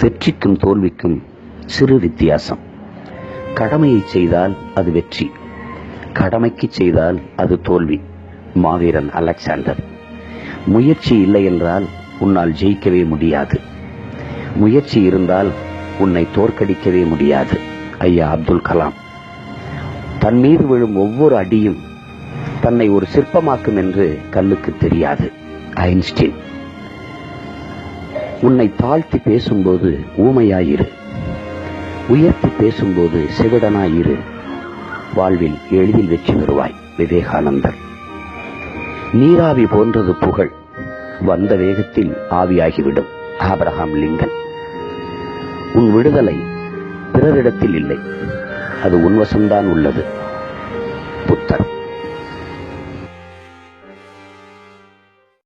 வெற்றிக்கும் தோல்விக்கும் சிறு வித்தியாசம். கடமையை செய்தால் அது வெற்றி, கடமைக்கு செய்தால் அது தோல்வி. மாவீரன் அலெக்சாண்டர். முயற்சி இல்லை என்றால் உன்னால் ஜெயிக்கவே முடியாது, முயற்சி இருந்தால் உன்னை தோற்கடிக்கவே முடியாது. ஐயா அப்துல் கலாம். தன் மீது விழும் ஒவ்வொரு அடியும் தன்னை ஒரு சிற்பமாக்கும் என்று கல்லுக்கு தெரியாது. ஐன்ஸ்டீன். உன்னை தாழ்த்தி பேசும்போது ஊமையாயிரு, உயர்த்தி பேசும்போது செவிடனாயிரு. வாழ்வில் எளிதில் வெற்றி பெறுவாய். விவேகானந்தர். நீராவி போன்றது புகழ், வந்த வேகத்தில் ஆவியாகிவிடும். Abraham Lincoln. உன் விடுதலை பிறரிடத்தில் இல்லை, அது உன்வசம்தான் உள்ளது. புத்தர்.